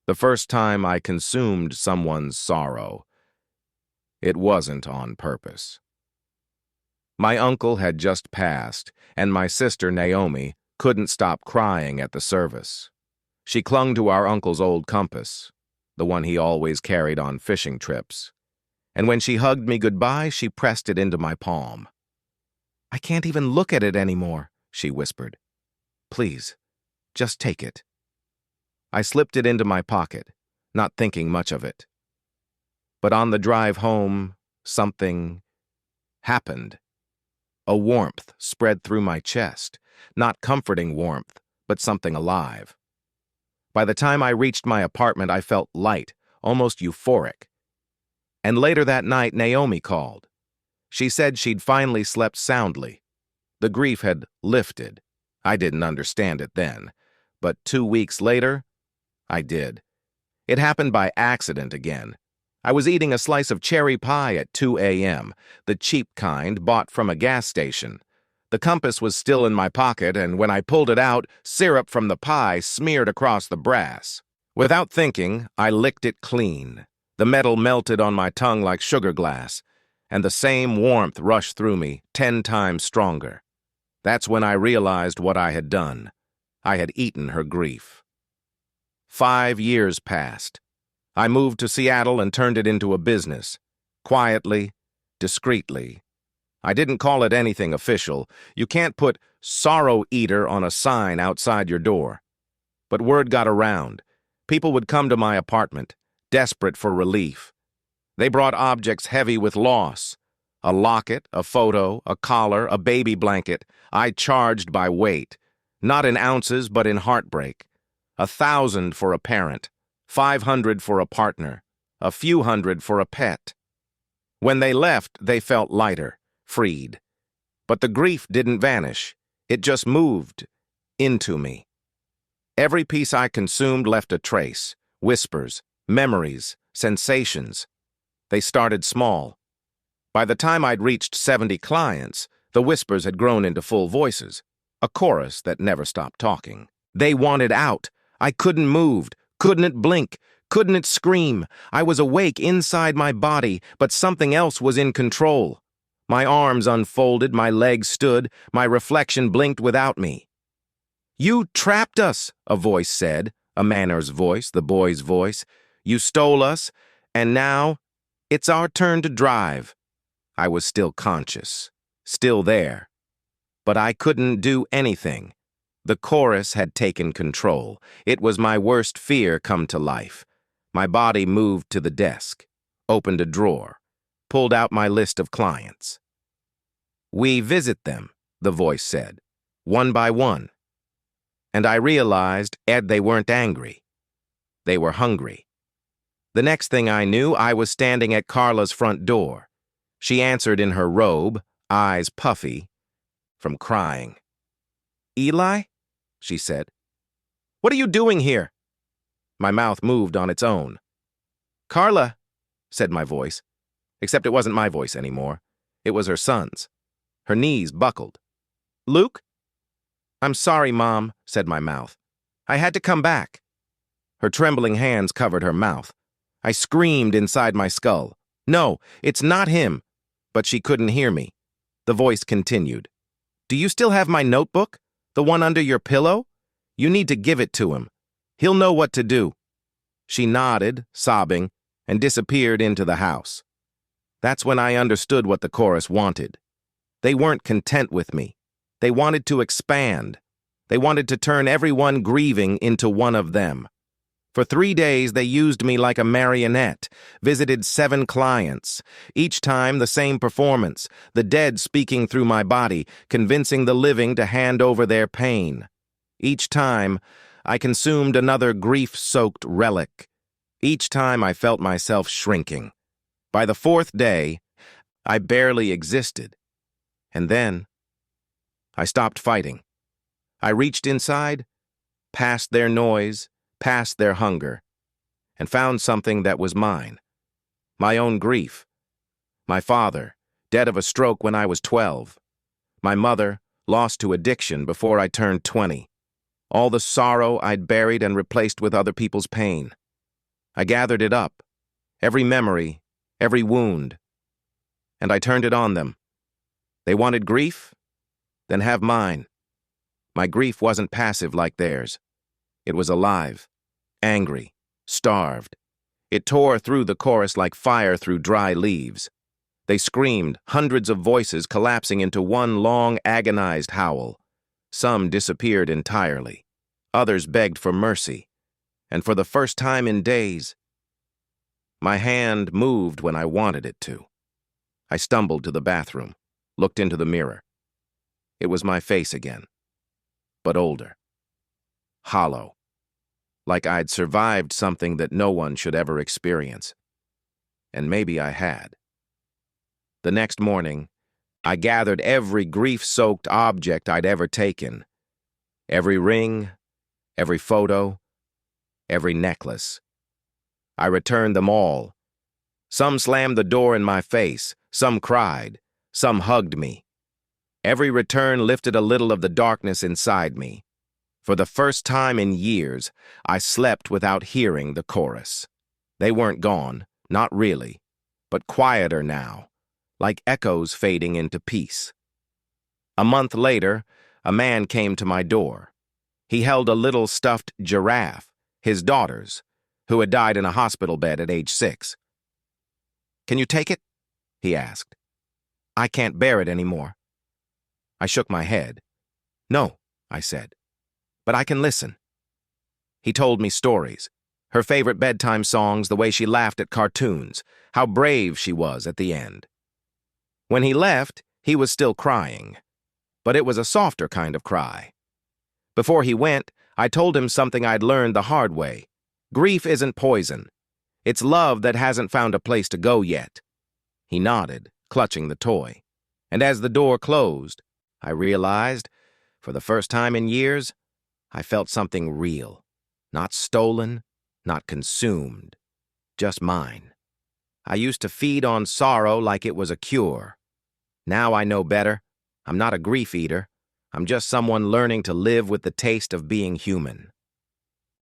The first time I consumed someone's sorrow, it wasn't on purpose. My uncle had just passed, and my sister, Naomi, couldn't stop crying at the service. She clung to our uncle's old compass, the one he always carried on fishing trips. And when she hugged me goodbye, she pressed it into my palm. "I can't even look at it anymore," she whispered. "Please, just take it." I slipped it into my pocket, not thinking much of it. But on the drive home, something happened. A warmth spread through my chest, not comforting warmth, but something alive. By the time I reached my apartment, I felt light, almost euphoric. And later that night, Naomi called. She said she'd finally slept soundly. The grief had lifted. I didn't understand it then, but 2 weeks later, I did. It happened by accident again. I was eating a slice of cherry pie at 2 a.m., the cheap kind bought from a gas station. The compass was still in my pocket, and when I pulled it out, syrup from the pie smeared across the brass. Without thinking, I licked it clean. The metal melted on my tongue like sugar glass, and the same warmth rushed through me, 10 times stronger. That's when I realized what I had done. I had eaten her grief. 5 years passed. I moved to Seattle and turned it into a business. Quietly, discreetly. I didn't call it anything official. You can't put "Sorrow Eater" on a sign outside your door. But word got around. People would come to my apartment, desperate for relief. They brought objects heavy with loss. A locket, a photo, a collar, a baby blanket. I charged by weight. Not in ounces, but in heartbreak. 1,000 for a parent. 500 for a partner, a few hundred for a pet. When they left, they felt lighter, freed. But the grief didn't vanish. It just moved into me. Every piece I consumed left a trace, whispers, memories, sensations. They started small. By the time I'd reached 70 clients, the whispers had grown into full voices, a chorus that never stopped talking. They wanted out. I couldn't move. Couldn't it blink? Couldn't it scream? I was awake inside my body, but something else was in control. My arms unfolded, my legs stood, my reflection blinked without me. "You trapped us," a voice said, a Manor's voice, the boy's voice. "You stole us, and now it's our turn to drive." I was still conscious, still there. But I couldn't do anything. The chorus had taken control. It was my worst fear come to life. My body moved to the desk, opened a drawer, pulled out my list of clients. "We visit them," the voice said, "one by one." And I realized, they weren't angry. They were hungry. The next thing I knew, I was standing at Carla's front door. She answered in her robe, eyes puffy, from crying. "Eli?" she said. "What are you doing here?" My mouth moved on its own. "Carla," said my voice, except it wasn't my voice anymore. It was her son's. Her knees buckled. "Luke?" "I'm sorry, Mom," said my mouth. "I had to come back." Her trembling hands covered her mouth. I screamed inside my skull. "No, it's not him." But she couldn't hear me. The voice continued. "Do you still have my notebook? The one under your pillow? You need to give it to him. He'll know what to do." She nodded, sobbing, and disappeared into the house. That's when I understood what the chorus wanted. They weren't content with me. They wanted to expand. They wanted to turn everyone grieving into one of them. For 3 days, they used me like a marionette, visited 7 clients. Each time, the same performance, the dead speaking through my body, convincing the living to hand over their pain. Each time, I consumed another grief-soaked relic. Each time, I felt myself shrinking. By the 4th day, I barely existed. And then, I stopped fighting. I reached inside, past their noise, past their hunger, and found something that was mine. My own grief. My father, dead of a stroke when I was 12. My mother, lost to addiction before I turned 20. All the sorrow I'd buried and replaced with other people's pain. I gathered it up, every memory, every wound, and I turned it on them. They wanted grief? Then have mine. My grief wasn't passive like theirs. It was alive, angry, starved. It tore through the chorus like fire through dry leaves. They screamed, hundreds of voices collapsing into one long, agonized howl. Some disappeared entirely. Others begged for mercy. And for the first time in days, my hand moved when I wanted it to. I stumbled to the bathroom, looked into the mirror. It was my face again, but older. Hollow. Like I'd survived something that no one should ever experience. And maybe I had. The next morning, I gathered every grief-soaked object I'd ever taken. Every ring, every photo, every necklace. I returned them all. Some slammed the door in my face, some cried, some hugged me. Every return lifted a little of the darkness inside me. For the first time in years, I slept without hearing the chorus. They weren't gone, not really, but quieter now, like echoes fading into peace. A month later, a man came to my door. He held a little stuffed giraffe, his daughter's, who had died in a hospital bed at age 6. "Can you take it?" he asked. "I can't bear it anymore." I shook my head. "No," I said, "but I can listen." He told me stories, her favorite bedtime songs, the way she laughed at cartoons, how brave she was at the end. When he left, he was still crying, but it was a softer kind of cry. Before he went, I told him something I'd learned the hard way. Grief isn't poison. It's love that hasn't found a place to go yet. He nodded, clutching the toy. And as the door closed, I realized, for the first time in years, I felt something real. Not stolen, not consumed, just mine. I used to feed on sorrow like it was a cure. Now I know better. I'm not a grief eater. I'm just someone learning to live with the taste of being human.